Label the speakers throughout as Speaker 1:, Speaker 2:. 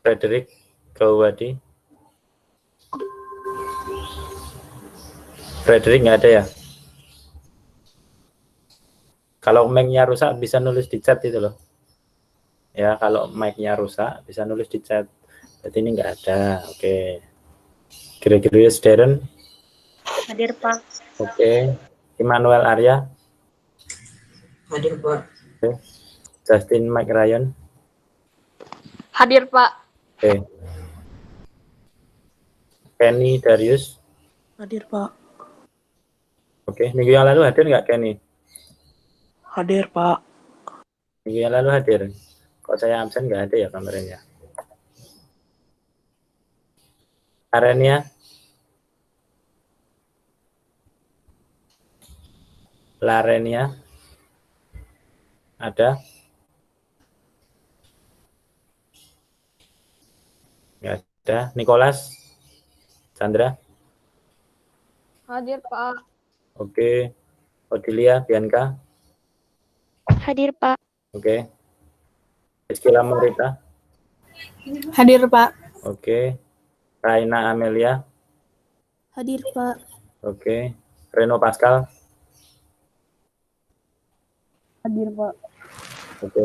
Speaker 1: Frederick Gawadi. Frederick nggak ada ya? Kalau mic-nya rusak bisa nulis di chat itu loh. Ya, kalau mic-nya rusak bisa nulis di chat. Berarti ini nggak ada. Oke. Gregorius Darren.
Speaker 2: Hadir, Pak.
Speaker 1: Oke. Immanuel Arya.
Speaker 3: Hadir, Pak.
Speaker 1: Oke. Justin Mike Ryan.
Speaker 2: Hadir, Pak.
Speaker 1: Oke. Kenny Darius.
Speaker 3: Hadir, Pak.
Speaker 1: Oke. Minggu yang lalu hadir nggak Kenny?
Speaker 3: Hadir, Pak.
Speaker 1: Minggu yang lalu hadir. Kok saya absen nggak ada ya kameranya? Arenia. Larenia. Ada? Nggak ada. Nicholas. Chandra.
Speaker 2: Hadir, Pak.
Speaker 1: Oke. Odilia, Bianca.
Speaker 2: Hadir, Pak.
Speaker 1: Oke. Rizkyla Morita.
Speaker 3: Hadir, Pak.
Speaker 1: Oke. Raina Amelia.
Speaker 3: Hadir, Pak.
Speaker 1: Oke. Reno Pascal.
Speaker 3: Hadir, Pak.
Speaker 1: Oke.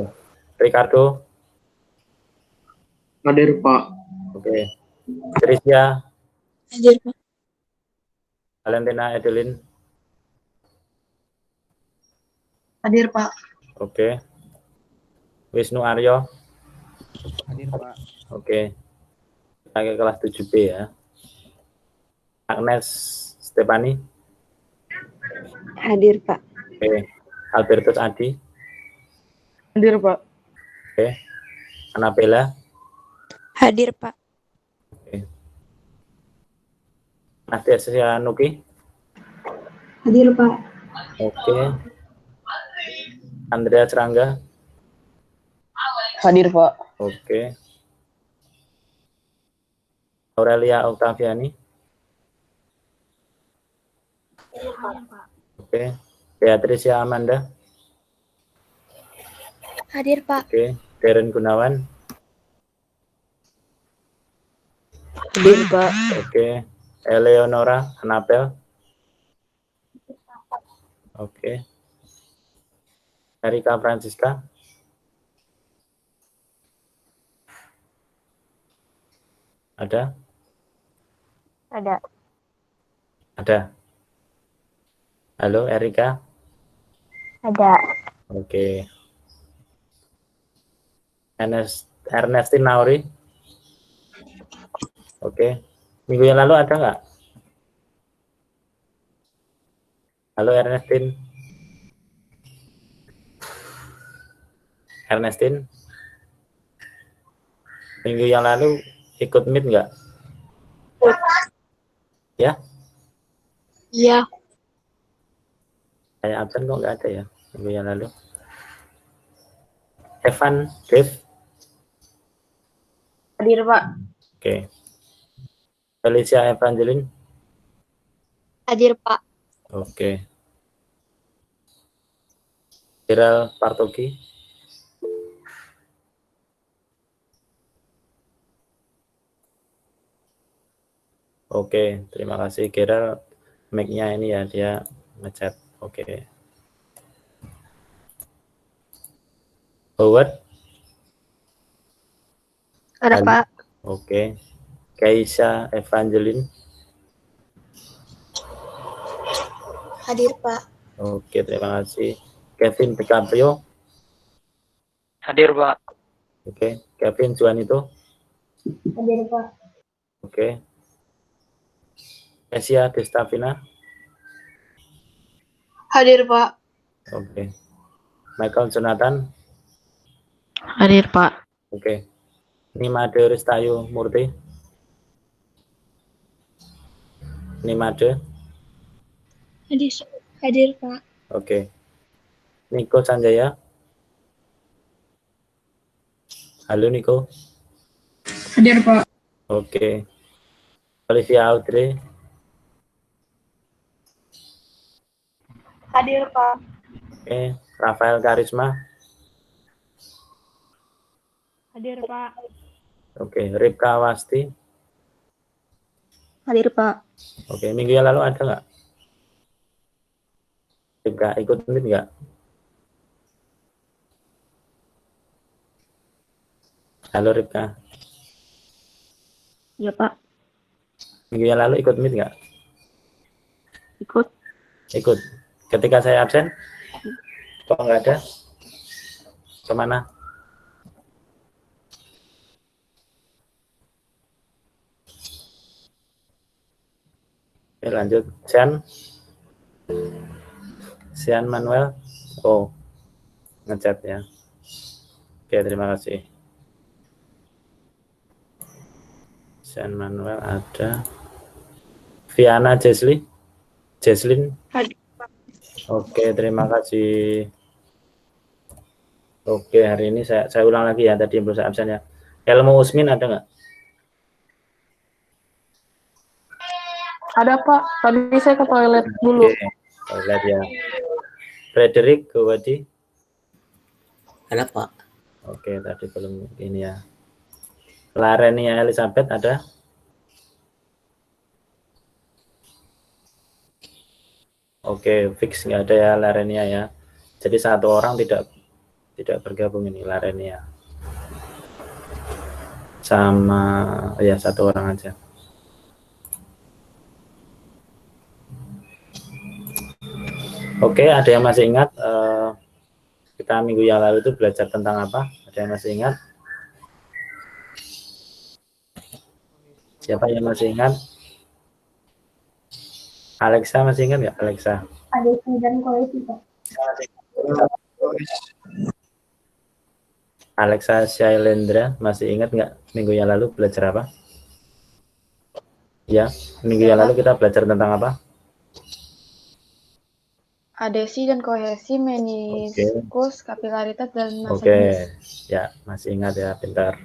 Speaker 1: Ricardo.
Speaker 3: Hadir, Pak.
Speaker 1: Oke. Tricia.
Speaker 3: Hadir, Pak.
Speaker 1: Valentina Edelin.
Speaker 3: Hadir, Pak.
Speaker 1: Oke. Wisnu Aryo.
Speaker 4: Hadir, Pak.
Speaker 1: Oke. Kita ke kelas 7B ya. Agnes Stefani.
Speaker 2: Hadir, Pak.
Speaker 1: Oke. Albertus Adi.
Speaker 3: Hadir, Pak.
Speaker 1: Oke. Anabella.
Speaker 2: Hadir, Pak.
Speaker 1: Oke. Nastasia Nuki.
Speaker 3: Hadir, Pak.
Speaker 1: Oke. Andrea Serangga.
Speaker 3: Hadir, Pak.
Speaker 1: Oke. Aurelia Octaviani. Oke. Beatricia Amanda.
Speaker 2: Hadir, Pak.
Speaker 1: Oke. Darren Gunawan.
Speaker 2: Hadir, Pak.
Speaker 1: Oke. Eleonora Anabel. Oke. Erika Francisca. Ada?
Speaker 2: Ada.
Speaker 1: Ada. Halo Erika.
Speaker 2: Ada.
Speaker 1: Oke. Ernestine Nauri. Oke. Minggu yang lalu ada nggak? Halo Ernestine. Ernestine. Minggu yang lalu ikut meet nggak? Ya?
Speaker 2: Iya.
Speaker 1: Saya absen kok nggak ada ya minggu yang lalu. Evan, Dave.
Speaker 3: Hadir, Pak.
Speaker 1: Oke. Felicia Evangeline.
Speaker 2: Hadir, Pak.
Speaker 1: Oke. Gerald Partogi. Oke, terima kasih Gerald. Mic-nya ini ya dia ngechat. Oke. Howard.
Speaker 2: Ada,
Speaker 1: Halo.
Speaker 2: Pak.
Speaker 1: Oke. Keisha Evangeline.
Speaker 2: Hadir, Pak.
Speaker 1: Oke, terima kasih. Kevin DiCaprio.
Speaker 4: Hadir, Pak.
Speaker 1: Oke. Kevin Juanito.
Speaker 3: Hadir, Pak.
Speaker 1: Oke. Asia Destavina.
Speaker 3: Hadir, Pak.
Speaker 1: Oke. Michael Jonathan.
Speaker 3: Hadir, Pak.
Speaker 1: Oke. Nimade Ristayu Murti. Nimade.
Speaker 2: Hadir, Pak.
Speaker 1: Oke. Niko Sanjaya. Halo Niko.
Speaker 3: Hadir, Pak.
Speaker 1: Oke. Olivia Audrey.
Speaker 2: Hadir, Pak.
Speaker 1: Oke. Rafael Karisma.
Speaker 2: Hadir, Pak.
Speaker 1: Oke, Ripka Wasti.
Speaker 2: Hadir, Pak.
Speaker 1: Oke, minggu yang lalu ada nggak? Ripka ikut meet nggak? Halo Ripka.
Speaker 2: Iya, Pak.
Speaker 1: Minggu yang lalu ikut meet nggak?
Speaker 2: Ikut.
Speaker 1: Ikut. Ketika saya absen, kok nggak ada? Kemana? Oke, lanjut. Sian Manuel. Oh, ngechat ya. Oke, terima kasih. Sian Manuel ada. Viana Jesslyn.
Speaker 2: Hadir.
Speaker 1: Oke, terima kasih. Oke, hari ini saya ulang lagi ya, tadi yang belum saya absen ya. Elmo Usmin ada nggak?
Speaker 3: Ada, Pak. Tadi saya ke toilet dulu.
Speaker 1: Oke, toilet ya. Frederick Gowadi.
Speaker 5: Ada Pak.
Speaker 1: Oke, tadi belum ini ya. Larenia Elizabeth ada? Oke, fix nggak ada ya Larenia ya. Jadi satu orang tidak bergabung ini Larenia. Sama ya satu orang aja. Oke, ada yang masih ingat kita minggu yang lalu itu belajar tentang apa? Ada yang masih ingat? Siapa yang masih ingat? Alexa masih ingat nggak Alexa?
Speaker 3: Adesi dan koalisi, Pak.
Speaker 1: Alexa Shailendra masih ingat nggak minggu yang lalu belajar apa? Ya, minggu yang lalu kita belajar tentang apa?
Speaker 3: Adesi dan kohesi, meniskus, kapilaritas, dan massa
Speaker 1: Oke,
Speaker 3: jenis.
Speaker 1: ya masih ingat ya, pintar.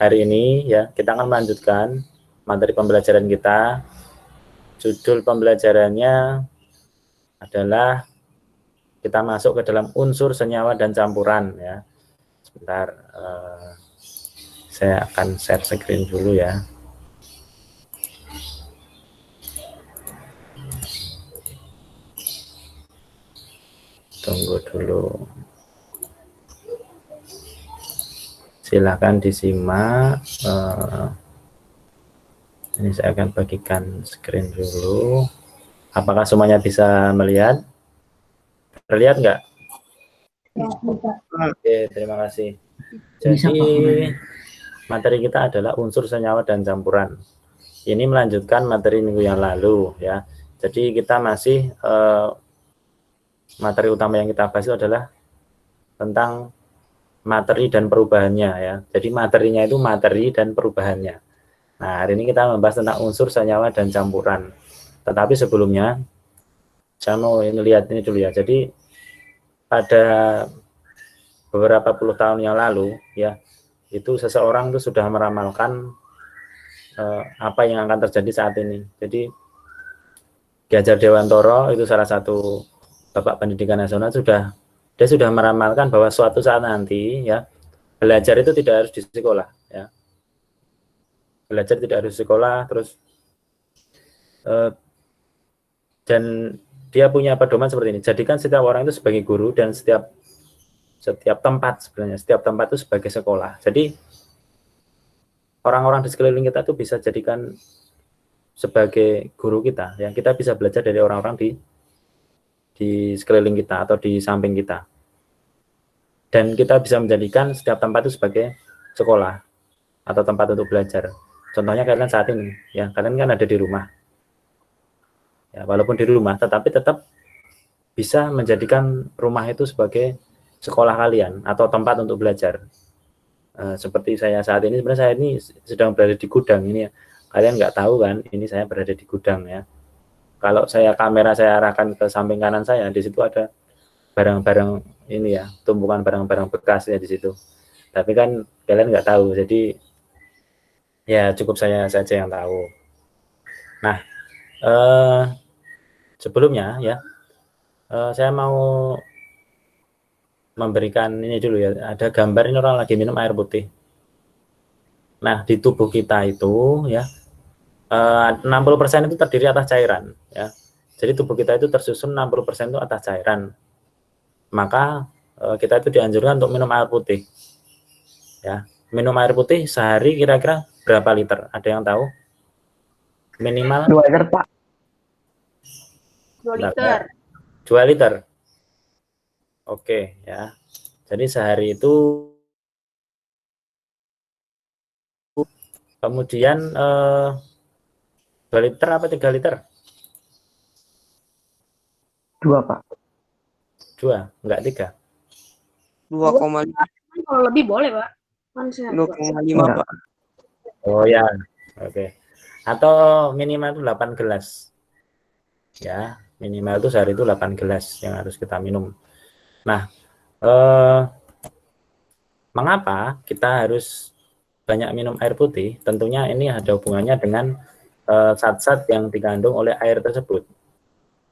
Speaker 1: Hari ini ya kita akan melanjutkan materi pembelajaran kita. Judul pembelajarannya adalah kita masuk ke dalam unsur senyawa dan campuran ya. Sebentar, saya akan share screen dulu ya. Tunggu dulu. Silakan disimak. Ini saya akan bagikan screen dulu. Apakah semuanya bisa melihat? Terlihat nggak? Oke, terima kasih. Jadi materi kita adalah unsur senyawa dan campuran. Ini melanjutkan materi minggu yang lalu ya. Jadi kita masih materi utama yang kita bahas itu adalah tentang materi dan perubahannya ya. Jadi materinya itu materi dan perubahannya. Nah, hari ini kita membahas tentang unsur senyawa dan campuran. Tetapi sebelumnya saya mau lihat ini dulu ya. Jadi pada beberapa puluh tahun yang lalu ya, itu seseorang itu sudah meramalkan apa yang akan terjadi saat ini. Jadi Ki Hajar Dewantoro itu salah satu Bapak Pendidikan Nasional dia sudah meramalkan bahwa suatu saat nanti ya belajar itu tidak harus di sekolah ya. Belajar tidak harus di sekolah terus dan dia punya pedoman seperti ini. Jadikan setiap orang itu sebagai guru dan setiap tempat sebenarnya setiap tempat itu sebagai sekolah. Jadi orang-orang di sekeliling kita itu bisa jadikan sebagai guru kita ya. Kita bisa belajar dari orang-orang di sekeliling kita atau di samping kita. Dan kita bisa menjadikan setiap tempat itu sebagai sekolah atau tempat untuk belajar. Contohnya kalian saat ini, ya kalian kan ada di rumah. Ya, walaupun di rumah, tetapi tetap bisa menjadikan rumah itu sebagai sekolah kalian atau tempat untuk belajar. Seperti saya saat ini, sebenarnya saya ini sedang berada di gudang ini ya. Kalian nggak tahu kan, ini saya berada di gudang ya. Kalau kamera saya arahkan ke samping kanan saya, di situ ada barang-barang ini ya, tumpukan barang-barang bekas ya di situ. Tapi kan kalian nggak tahu, jadi ya cukup saya saja yang tahu. Nah, sebelumnya ya, saya mau memberikan ini dulu ya. Ada gambar ini orang lagi minum air putih. Nah, di tubuh kita itu ya 60% itu terdiri atas cairan ya. Jadi tubuh kita itu tersusun 60% itu atas cairan. Maka kita itu dianjurkan untuk minum air putih. Ya, minum air putih sehari kira-kira berapa liter? Ada yang tahu? Minimal
Speaker 2: 2 liter, Pak.
Speaker 3: 2 liter.
Speaker 1: 2 liter. Oke, ya. Jadi sehari itu kemudian 2 liter apa 3 liter?
Speaker 2: 2, Pak.
Speaker 1: 2, enggak 3.
Speaker 4: 2,5
Speaker 3: Kalau lebih boleh, Pak. Kan sehat, Pak.
Speaker 4: 2,5 Pak.
Speaker 1: Oh ya, oke. Atau minimal itu 8 gelas. Ya, minimal itu sehari itu 8 gelas yang harus kita minum. Nah, mengapa kita harus banyak minum air putih? Tentunya ini ada hubungannya dengan zat-zat yang dikandung oleh air tersebut.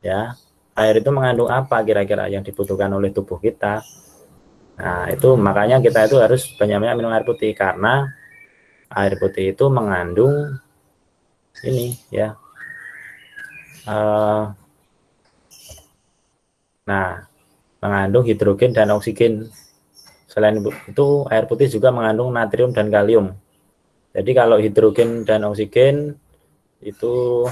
Speaker 1: Ya, air itu mengandung apa kira-kira yang dibutuhkan oleh tubuh kita? Nah, itu makanya kita itu harus banyak-banyak minum air putih karena air putih itu mengandung ini ya. Nah, mengandung hidrogen dan oksigen. Selain itu, air putih juga mengandung natrium dan kalium. Jadi kalau hidrogen dan oksigen itu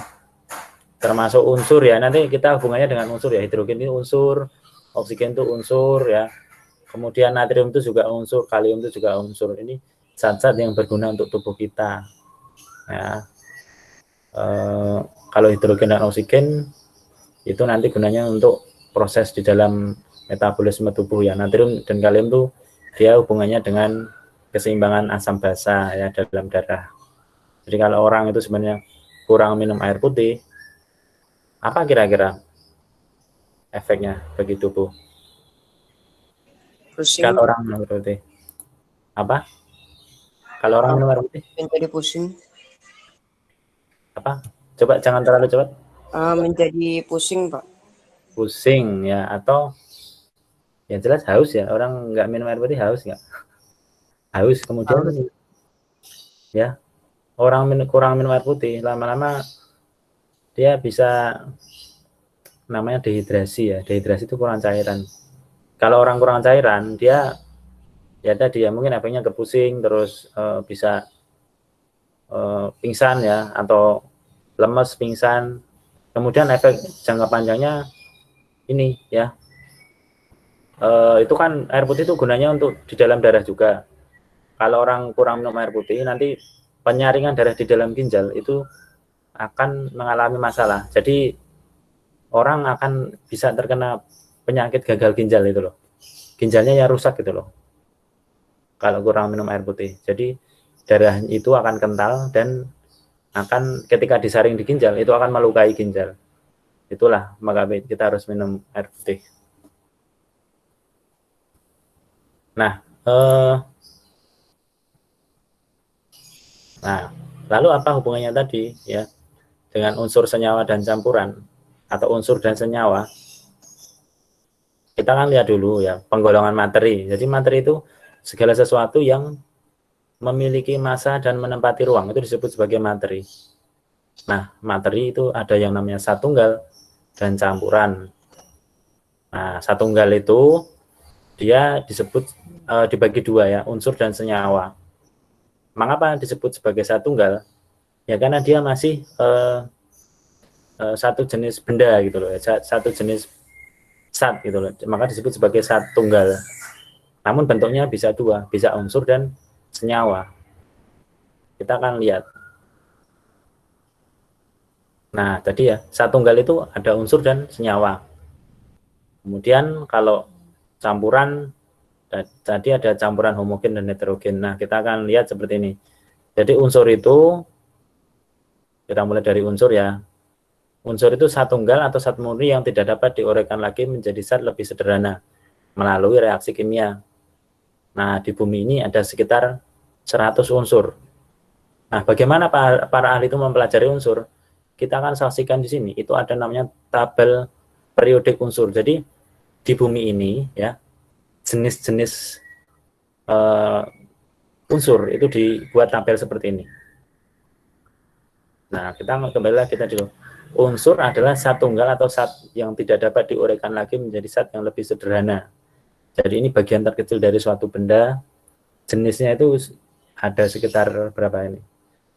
Speaker 1: termasuk unsur ya. Nanti kita hubungannya dengan unsur ya. Hidrogen itu unsur, oksigen itu unsur ya. Kemudian natrium itu juga unsur, kalium itu juga unsur. Ini zat-zat yang berguna untuk tubuh kita. Ya. Kalau hidrogen dan oksigen itu nanti gunanya untuk proses di dalam metabolisme tubuh ya. Natrium dan kalium itu dia hubungannya dengan keseimbangan asam basa ya dalam darah. Jadi kalau orang itu sebenarnya kurang minum air putih, apa kira-kira efeknya bagi tubuh?
Speaker 4: Pusing.
Speaker 1: Kalau orang minum air putih, apa? Kalau orang minum air putih,
Speaker 4: Menjadi pusing.
Speaker 1: apa? Coba jangan terlalu cepat.
Speaker 4: Menjadi pusing Pak.
Speaker 1: Pusing ya, atau yang jelas haus ya. Orang nggak minum air putih haus nggak? Haus. Kemudian ya orang kurang minum air putih, lama-lama dia bisa namanya dehidrasi ya. Dehidrasi itu kurang cairan. Kalau orang kurang cairan, dia ya tadi ya mungkin efeknya kepusing, terus bisa pingsan ya, atau lemes, pingsan. Kemudian efek jangka panjangnya ini ya, itu kan air putih itu gunanya untuk di dalam darah juga. Kalau orang kurang minum air putih, nanti penyaringan darah di dalam ginjal itu akan mengalami masalah. Jadi orang akan bisa terkena penyakit gagal ginjal itu loh. Ginjalnya ya rusak gitu loh. Kalau kurang minum air putih. Jadi darah itu akan kental dan akan ketika disaring di ginjal itu akan melukai ginjal. Itulah maka kita harus minum air putih. Nah, lalu apa hubungannya tadi ya dengan unsur senyawa dan campuran atau unsur dan senyawa? Kita kan lihat dulu ya penggolongan materi. Jadi materi itu segala sesuatu yang memiliki massa dan menempati ruang itu disebut sebagai materi. Nah, materi itu ada yang namanya satunggal dan campuran. Nah, satunggal itu dia disebut dibagi dua ya, unsur dan senyawa. Mengapa disebut sebagai satunggal? Ya karena dia masih satu jenis benda gitu loh, satu jenis zat gitu loh. Maka disebut sebagai zat tunggal. Namun bentuknya bisa dua, bisa unsur dan senyawa. Kita akan lihat. Nah, tadi ya, zat tunggal itu ada unsur dan senyawa. Kemudian kalau campuran, tadi ada campuran homogen dan heterogen. Nah, kita akan lihat seperti ini. Jadi unsur itu, kita mulai dari unsur ya. Unsur itu zat tunggal atau zat murni yang tidak dapat diuraikan lagi menjadi zat lebih sederhana melalui reaksi kimia. Nah, di bumi ini ada sekitar 100 unsur. Nah, bagaimana para ahli itu mempelajari unsur? Kita akan saksikan di sini. Itu ada namanya tabel periodik unsur. Jadi di bumi ini ya, jenis-jenis unsur itu dibuat tabel seperti ini. Nah, kita kembali lagi tadi dulu. Unsur adalah zat tunggal atau zat yang tidak dapat diuraikan lagi menjadi zat yang lebih sederhana. Jadi ini bagian terkecil dari suatu benda. Jenisnya itu ada sekitar berapa ini?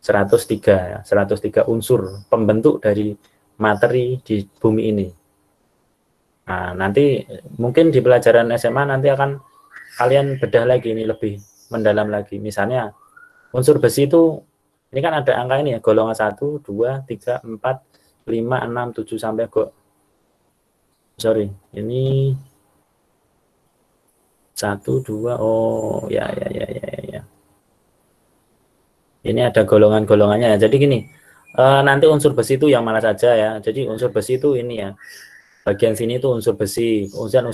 Speaker 1: 103 ya, 103 unsur pembentuk dari materi di bumi ini. Nah, nanti mungkin di pelajaran SMA nanti akan kalian bedah lagi ini lebih mendalam lagi. Misalnya unsur besi itu ini kan ada angka ini ya, golongan 1, 2, 3, 4, 5, 6, 7 sampai ini 1, 2, oh ya. Ini ada golongan-golongannya ya. Jadi gini, nanti unsur besi itu yang mana saja ya. Jadi unsur besi itu ini ya. Bagian sini itu unsur besi, kemudian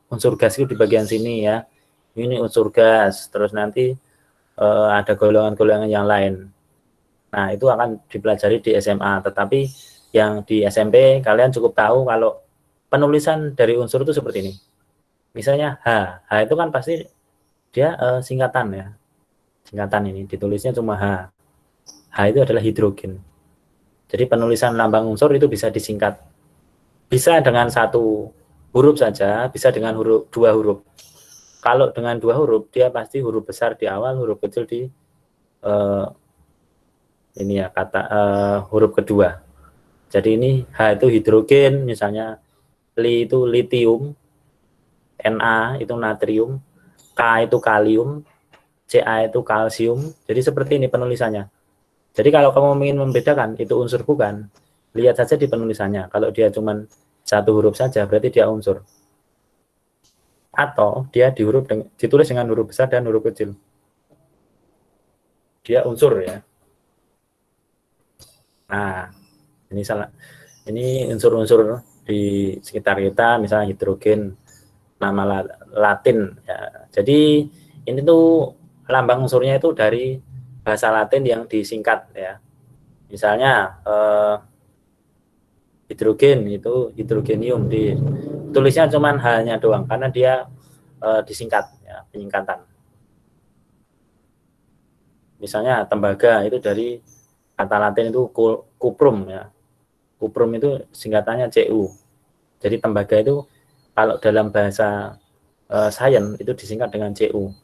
Speaker 1: unsur gas itu di bagian sini ya. Ini unsur gas, terus nanti ada golongan-golongan yang lain. Nah, itu akan dipelajari di SMA, tetapi yang di SMP kalian cukup tahu kalau penulisan dari unsur itu seperti ini. Misalnya H itu kan pasti dia singkatan ya. Singkatan ini ditulisnya cuma H. H itu adalah hidrogen. Jadi penulisan lambang unsur itu bisa disingkat. Bisa dengan satu huruf saja, bisa dengan dua huruf. Kalau dengan dua huruf, dia pasti huruf besar di awal, huruf kecil di ini ya huruf kedua. Jadi ini H itu hidrogen, misalnya Li itu litium, Na itu natrium, K itu kalium, Ca itu kalsium. Jadi seperti ini penulisannya. Jadi kalau kamu ingin membedakan itu unsur bukan, lihat saja di penulisannya. Kalau dia cuma satu huruf saja, berarti dia unsur. Atau dia ditulis dengan huruf besar dan huruf kecil. Dia unsur ya. Nah, ini salah. Ini unsur-unsur di sekitar kita, misalnya hidrogen, nama Latin. Ya. Jadi ini tuh lambang unsurnya itu dari bahasa Latin yang disingkat ya. Misalnya hidrogen itu hidrogenium, ditulisnya cuman hanya doang karena dia disingkat ya, penyingkatan. Misalnya tembaga itu dari kata Latin itu cuprum ya. Cuprum itu singkatannya Cu. Jadi tembaga itu kalau dalam bahasa sains itu disingkat dengan Cu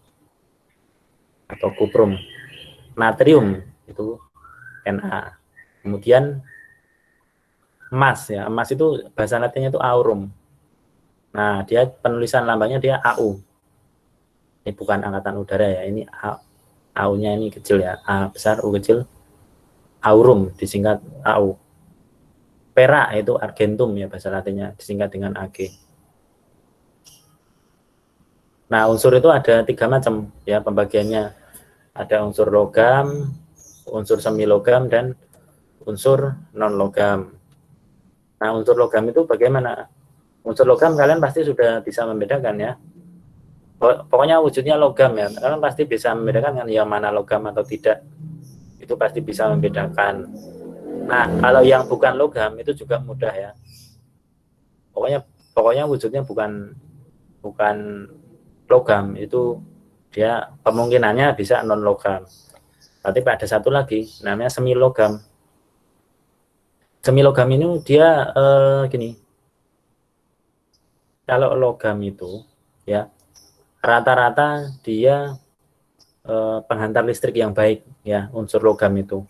Speaker 1: atau cuprum. Natrium itu Na. Kemudian emas ya, emas itu bahasa Latinnya itu aurum. Nah, dia penulisan lambangnya dia Au. Ini bukan angkatan udara ya, ini Au-nya ini kecil ya, A besar, U kecil. Aurum disingkat Au. Perak itu argentum ya bahasa Latinnya, disingkat dengan Ag. Nah, unsur itu ada 3 macam ya pembagiannya. Ada unsur logam, unsur semi logam, dan unsur non logam. Nah, unsur logam itu bagaimana? Unsur logam kalian pasti sudah bisa membedakan ya. Pokoknya wujudnya logam ya. Kalian pasti bisa membedakan kan yang mana logam atau tidak. Itu pasti bisa membedakan. Nah, kalau yang bukan logam itu juga mudah ya. Pokoknya wujudnya bukan logam, itu dia kemungkinannya bisa non logam. Tapi ada satu lagi namanya semi logam. Semi logam ini dia gini. Kalau logam itu ya rata-rata dia penghantar listrik yang baik ya, unsur logam itu.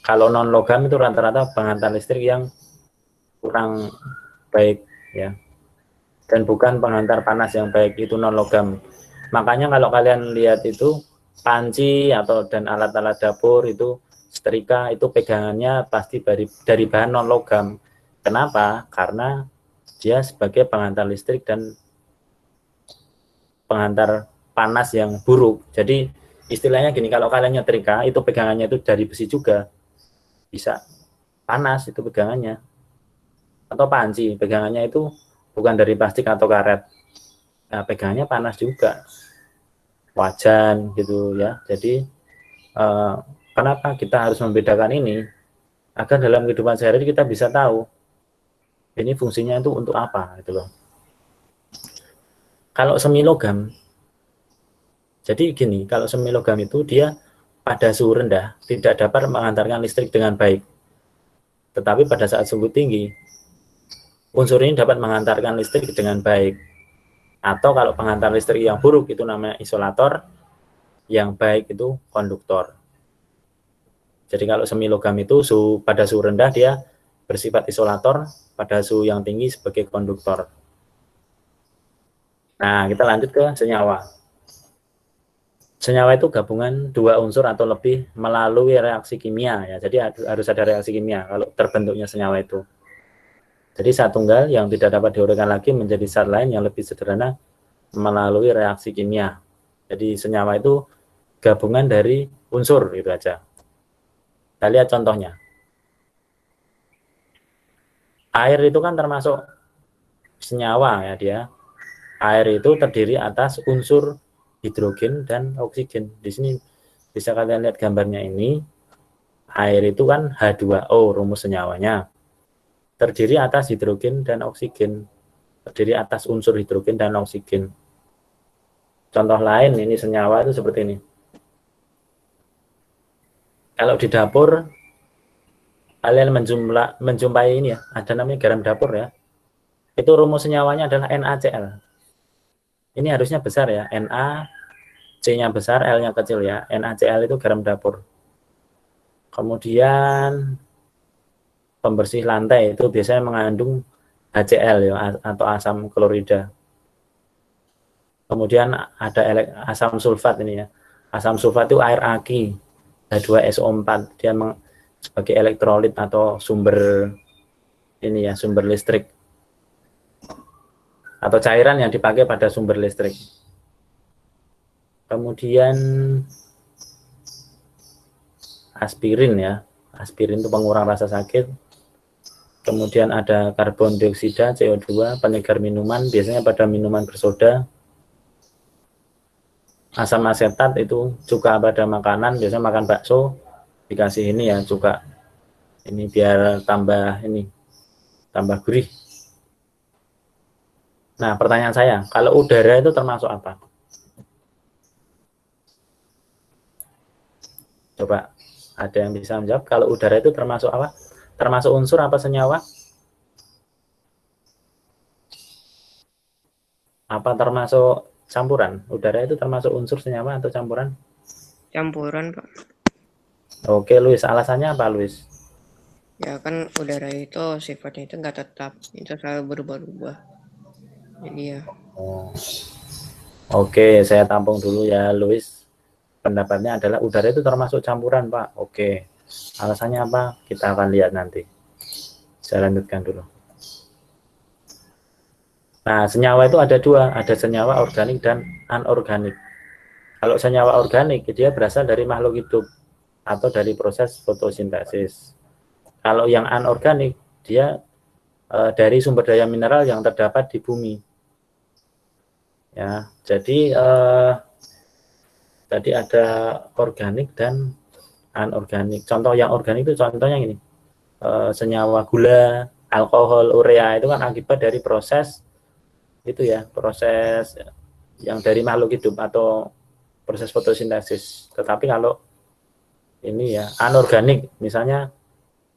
Speaker 1: Kalau non logam itu rata-rata penghantar listrik yang kurang baik ya. Dan bukan penghantar panas yang baik, itu non logam. Makanya kalau kalian lihat itu panci dan alat-alat dapur itu setrika itu pegangannya pasti dari bahan non logam. Kenapa? Karena dia sebagai penghantar listrik dan penghantar panas yang buruk. Jadi istilahnya gini, kalau kalian nyetrika itu pegangannya itu dari besi juga, bisa panas itu pegangannya. Atau panci pegangannya itu bukan dari plastik atau karet. Nah, pegangannya panas juga, wajan gitu ya. Jadi kenapa kita harus membedakan ini agar dalam kehidupan sehari-hari kita bisa tahu ini fungsinya itu untuk apa gitu loh. Kalau semilogam, jadi gini, kalau semilogam itu dia pada suhu rendah tidak dapat mengantarkan listrik dengan baik. Tetapi pada saat suhu tinggi, unsur ini dapat mengantarkan listrik dengan baik. Atau kalau pengantar listrik yang buruk itu namanya isolator, yang baik itu konduktor. Jadi kalau semilogam itu pada suhu rendah dia bersifat isolator, pada suhu yang tinggi sebagai konduktor. Nah, kita lanjut ke senyawa. Senyawa itu gabungan dua unsur atau lebih melalui reaksi kimia ya. Jadi harus ada reaksi kimia kalau terbentuknya senyawa itu. Jadi zat tunggal yang tidak dapat diuraikan lagi menjadi zat lain yang lebih sederhana melalui reaksi kimia. Jadi senyawa itu gabungan dari unsur gitu aja. Kita lihat contohnya. Air itu kan termasuk senyawa ya dia. Air itu terdiri atas unsur hidrogen dan oksigen. Di sini bisa kalian lihat gambarnya ini. Air itu kan H2O rumus senyawanya. Terdiri atas hidrogen dan oksigen. Terdiri atas unsur hidrogen dan oksigen. Contoh lain ini senyawa itu seperti ini. Kalau di dapur kalian menjumpai ini ya, ada namanya garam dapur ya. Itu rumus senyawanya adalah NaCl. Ini harusnya besar ya, Na, C-nya besar, L-nya kecil ya. NaCl itu garam dapur. Kemudian pembersih lantai itu biasanya mengandung HCl ya, atau asam klorida. Kemudian ada asam sulfat ini ya. Asam sulfat itu air aki, H2SO4. Dia sebagai elektrolit atau sumber ini ya, sumber listrik. Atau cairan yang dipakai pada sumber listrik. Kemudian aspirin ya. Aspirin itu pengurang rasa sakit. Kemudian ada karbon dioksida, CO2, penyegar minuman, biasanya pada minuman bersoda. Asam asetat itu cuka pada makanan, biasanya makan bakso, dikasih ini ya, cuka. Ini biar tambah gurih. Nah, pertanyaan saya, kalau udara itu termasuk apa? Coba, ada yang bisa menjawab, kalau udara itu termasuk apa? Termasuk unsur apa senyawa? Apa termasuk campuran? Udara itu termasuk unsur senyawa atau campuran?
Speaker 4: Campuran, Pak.
Speaker 1: Oke, Luis, alasannya apa, Luis?
Speaker 4: Ya kan udara itu sifatnya itu nggak tetap, itu selalu berubah-ubah. Jadi ya.
Speaker 1: Oke, saya tampung dulu ya, Luis. Pendapatnya adalah udara itu termasuk campuran, Pak. Oke, alasannya apa? Kita akan lihat nanti. Saya lanjutkan dulu. Nah, senyawa itu ada dua, ada senyawa organik dan anorganik. Kalau senyawa organik, dia berasal dari makhluk hidup atau dari proses fotosintesis. Kalau yang anorganik, dia dari sumber daya mineral yang terdapat di bumi. Ya, jadi tadi ada organik dan anorganik. Contoh yang organik itu contohnya ini, senyawa gula, alkohol, urea itu kan akibat dari proses itu ya, proses yang dari makhluk hidup atau proses fotosintesis. Tetapi kalau ini ya anorganik, misalnya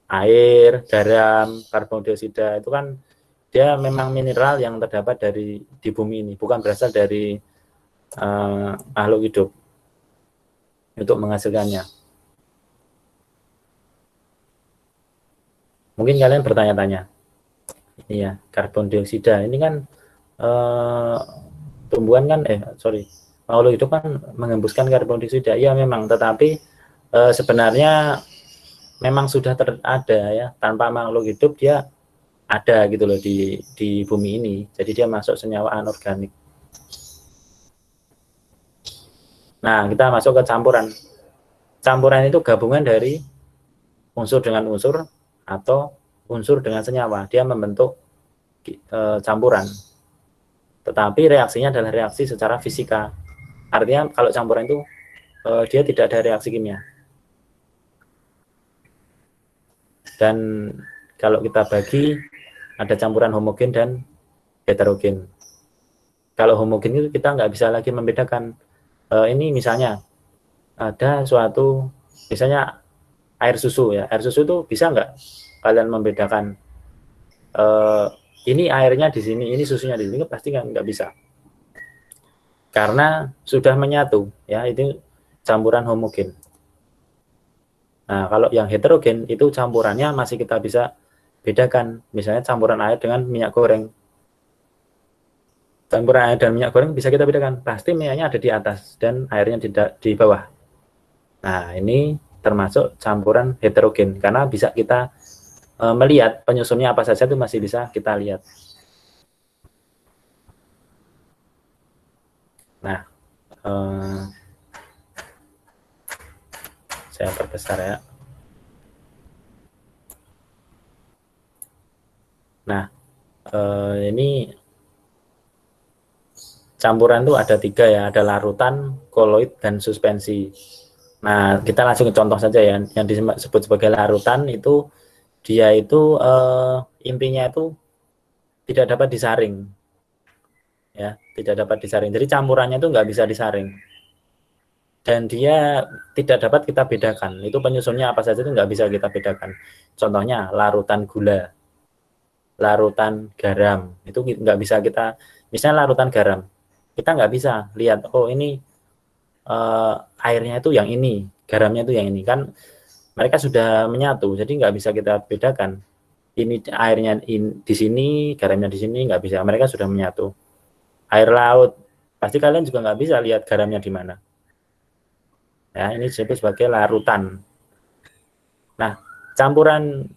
Speaker 1: air, garam, karbon dioksida itu kan dia memang mineral yang terdapat di bumi ini, bukan berasal dari makhluk hidup untuk menghasilkannya. Mungkin kalian bertanya-tanya, ini ya karbon dioksida ini kan tumbuhan kan makhluk hidup kan mengembuskan karbon dioksida. Ya memang, tetapi sebenarnya memang sudah ada ya, tanpa makhluk hidup dia ada gitu loh di bumi ini. Jadi dia masuk senyawa anorganik. Nah, kita masuk ke campuran. Campuran itu gabungan dari unsur dengan unsur atau unsur dengan senyawa. Dia membentuk campuran. Tetapi reaksinya adalah reaksi secara fisika. Artinya kalau campuran itu dia tidak ada reaksi kimia. Dan kalau kita bagi, ada campuran homogen dan heterogen. Kalau homogen itu kita nggak bisa lagi membedakan. Ini misalnya ada suatu, misalnya air susu ya, air susu itu bisa nggak kalian membedakan ini airnya di sini, ini susunya di sini? Pasti nggak bisa, karena sudah menyatu ya, itu campuran homogen. Nah, kalau yang heterogen itu campurannya masih kita bisa bedakan, misalnya campuran air dengan minyak goreng. Campuran air dan minyak goreng bisa kita bedakan, pasti minyaknya ada di atas dan airnya di bawah. Nah, ini termasuk campuran heterogen, karena bisa kita melihat penyusunnya apa saja itu masih bisa kita lihat. Nah, saya perbesar ya. Nah, ini campuran itu ada 3 ya, ada larutan, koloid, dan suspensi. Nah, kita langsung ke contoh saja ya. Yang disebut sebagai larutan itu dia itu intinya itu tidak dapat disaring, ya, tidak dapat disaring. Jadi campurannya itu nggak bisa disaring, dan dia tidak dapat kita bedakan. Itu penyusunnya apa saja itu nggak bisa kita bedakan. Contohnya larutan gula, larutan garam, itu nggak bisa kita. Misalnya larutan garam, kita nggak bisa lihat, oh ini airnya itu yang ini, garamnya itu yang ini, kan mereka sudah menyatu, jadi nggak bisa kita bedakan. Ini airnya di sini, garamnya di sini, nggak bisa. Mereka sudah menyatu. Air laut, pasti kalian juga nggak bisa lihat garamnya di mana. Ya, ini disebut sebagai larutan. Nah, campuran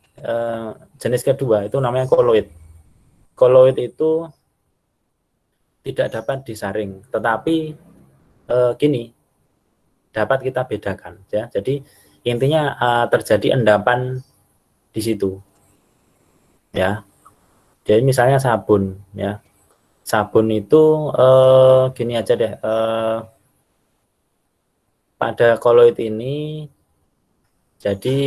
Speaker 1: jenis kedua itu namanya koloid. Koloid itu tidak dapat disaring, tetapi gini, dapat kita bedakan ya. Jadi intinya terjadi endapan di situ ya. Jadi misalnya sabun ya, sabun itu gini aja deh, pada koloid ini jadi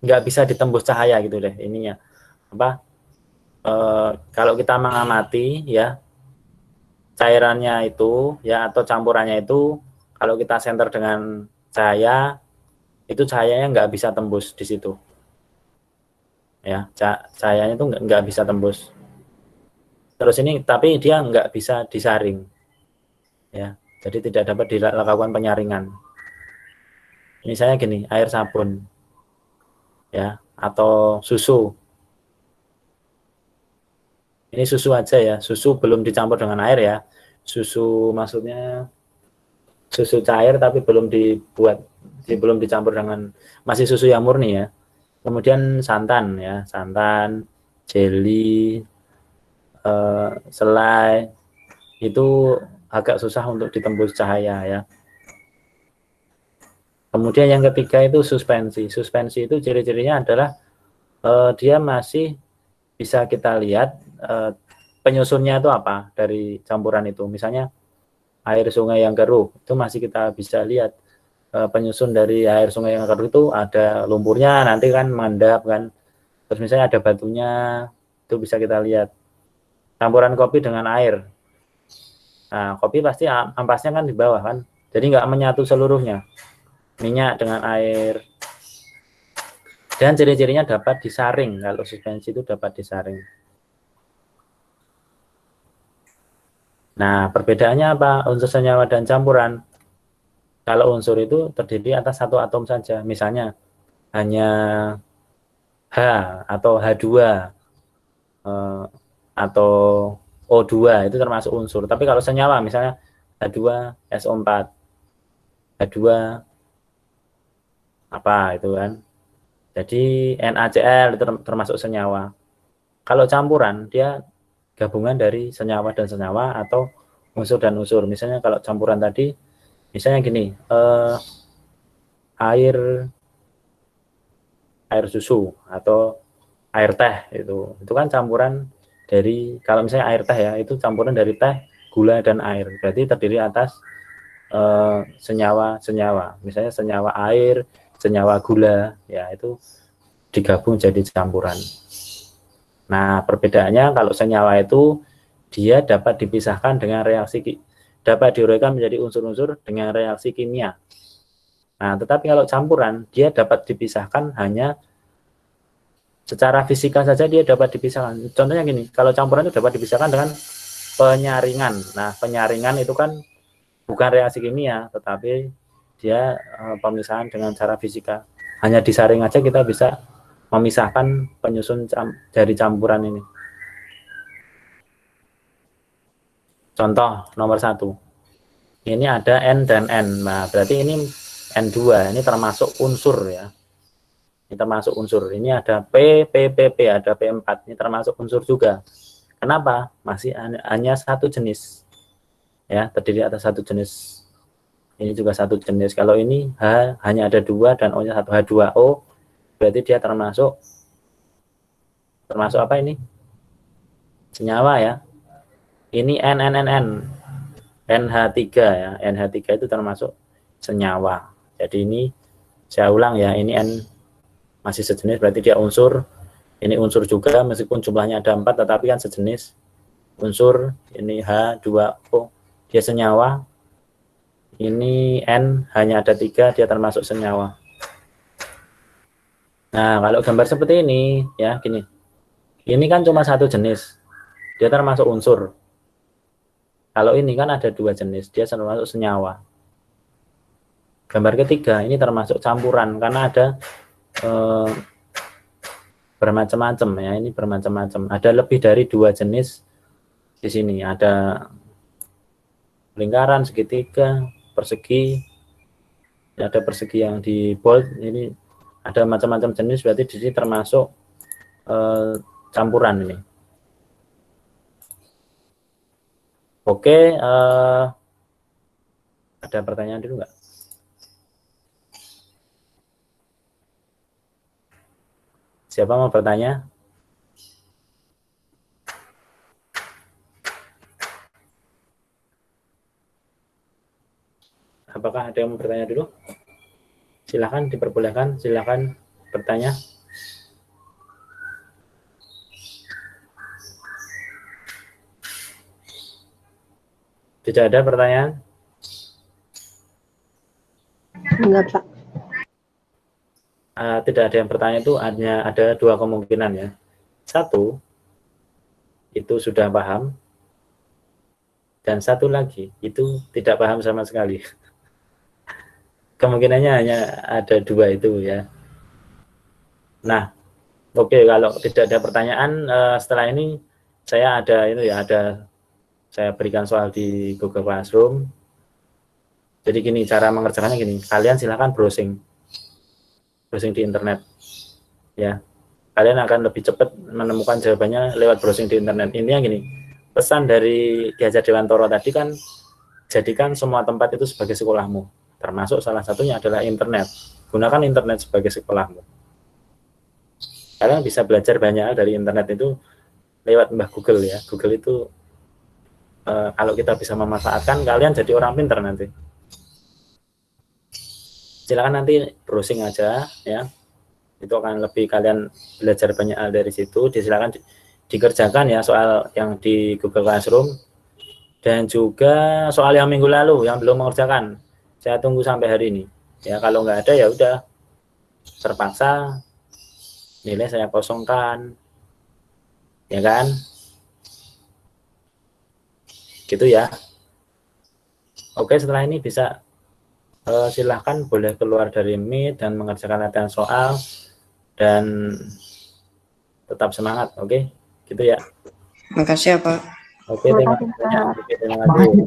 Speaker 1: nggak bisa ditembus cahaya gitu deh ininya apa, kalau kita mengamati ya, cairannya itu ya atau campurannya itu, kalau kita senter dengan cahaya, itu cahayanya nggak bisa tembus di situ ya, cahayanya itu nggak bisa tembus. Terus ini tapi dia nggak bisa disaring ya, jadi tidak dapat dilakukan penyaringan. Misalnya gini, air sabun ya atau susu. Ini susu aja ya, susu belum dicampur dengan air ya, susu maksudnya susu cair tapi belum belum dicampur dengan, masih susu yang murni ya. Kemudian santan ya, santan, jelly, selai, itu agak susah untuk ditembus cahaya ya. Kemudian yang ketiga itu suspensi. Suspensi itu ciri-cirinya adalah dia masih bisa kita lihat penyusunnya itu apa dari campuran itu. Misalnya air sungai yang keruh, itu masih kita bisa lihat penyusun dari air sungai yang keruh itu ada lumpurnya, nanti kan mengendap kan. Terus misalnya ada batunya, itu bisa kita lihat. Campuran kopi dengan air. Nah, kopi pasti ampasnya kan di bawah kan, jadi nggak menyatu seluruhnya. Minyak dengan air. Dan ciri-cirinya dapat disaring, kalau suspensi itu dapat disaring. Nah, perbedaannya apa? Unsur senyawa dan campuran. Kalau unsur itu terdiri atas satu atom saja, misalnya hanya H atau H2 atau O2, itu termasuk unsur. Tapi kalau senyawa misalnya H2SO4, H2 apa itu kan. Jadi NaCl itu termasuk senyawa. Kalau campuran dia gabungan dari senyawa dan senyawa atau unsur dan unsur. Misalnya kalau campuran tadi, misalnya gini, air susu atau air teh, itu kan campuran dari, kalau misalnya air teh ya, itu campuran dari teh, gula, dan air. Berarti terdiri atas senyawa-senyawa. Misalnya senyawa air, senyawa gula, ya itu digabung jadi campuran. Nah, perbedaannya kalau senyawa itu dia dapat dipisahkan dengan dapat diuraikan menjadi unsur-unsur dengan reaksi kimia. Nah, tetapi kalau campuran, dia dapat dipisahkan hanya secara fisika saja, dia dapat dipisahkan. Contohnya gini, kalau campuran itu dapat dipisahkan dengan penyaringan. Nah, penyaringan itu kan bukan reaksi kimia, tetapi dia pemisahan dengan cara fisika. Hanya disaring aja kita bisa memisahkan penyusun dari campuran ini. Contoh nomor 1. Ini ada N dan N. Nah, berarti ini N2. Ini termasuk unsur ya. Ini termasuk unsur. Ini ada P, ada P4. Ini termasuk unsur juga. Kenapa? Masih hanya satu jenis. Ya, terdiri atas satu jenis. Ini juga satu jenis. Kalau ini H hanya ada 2 dan O-nya 1, H2O. Berarti dia termasuk apa ini? Senyawa ya. Ini N, NH3 ya. NH3 itu termasuk senyawa. Jadi ini saya ulang ya, ini N masih sejenis, berarti dia unsur. Ini unsur juga, meskipun jumlahnya ada 4, tetapi kan sejenis unsur. Ini H2O, dia senyawa. Ini N hanya ada 3, dia termasuk senyawa. Nah, kalau gambar seperti ini, ya gini. Ini kan cuma satu jenis, dia termasuk unsur. Kalau ini kan ada 2 jenis, dia termasuk senyawa. Gambar ketiga, ini termasuk campuran, karena ada bermacam-macam ya, ini bermacam-macam. Ada lebih dari 2 jenis di sini. Ada lingkaran, segitiga, persegi. Ada persegi yang di bold. Ini ada macam-macam jenis, berarti di sini termasuk campuran ini. Oke, ada pertanyaan dulu nggak? Siapa mau bertanya? Apakah ada yang mau bertanya dulu? Silakan, diperbolehkan, silakan bertanya. Tidak ada pertanyaan?
Speaker 2: Enggak, Pak.
Speaker 1: Tidak ada yang bertanya, itu hanya ada 2 kemungkinan ya. 1, itu sudah paham. Dan 1 lagi, itu tidak paham sama sekali. Kemungkinannya hanya ada 2 itu ya. Nah, oke, kalau tidak ada pertanyaan, setelah ini saya ada itu ya, saya berikan soal di Google Classroom. Jadi gini, cara mengerjakannya gini, kalian silakan browsing di internet ya. Kalian akan lebih cepat menemukan jawabannya lewat browsing di internet. Intinya gini, pesan dari Ki Hajar Dewantoro tadi kan, jadikan semua tempat itu sebagai sekolahmu, termasuk salah satunya adalah internet. Gunakan internet sebagai sekolahmu. Kalian bisa belajar banyak dari internet itu lewat Mbah Google ya. Google itu kalau kita bisa memanfaatkan, kalian jadi orang pintar nanti. Silakan nanti browsing aja ya, itu akan lebih kalian belajar banyak hal dari situ. Silakan dikerjakan ya soal yang di Google Classroom, dan juga soal yang minggu lalu yang belum mengerjakan, saya tunggu sampai hari ini ya. Kalau nggak ada ya udah, terpaksa nilai saya kosongkan ya kan, gitu ya. Oke, setelah ini bisa silahkan boleh keluar dari Meet dan mengerjakan latihan soal, dan tetap semangat. Oke, gitu ya.
Speaker 4: Makasih ya, Pak.
Speaker 1: Oke, terima kasih banyak. Oke, terima kasih.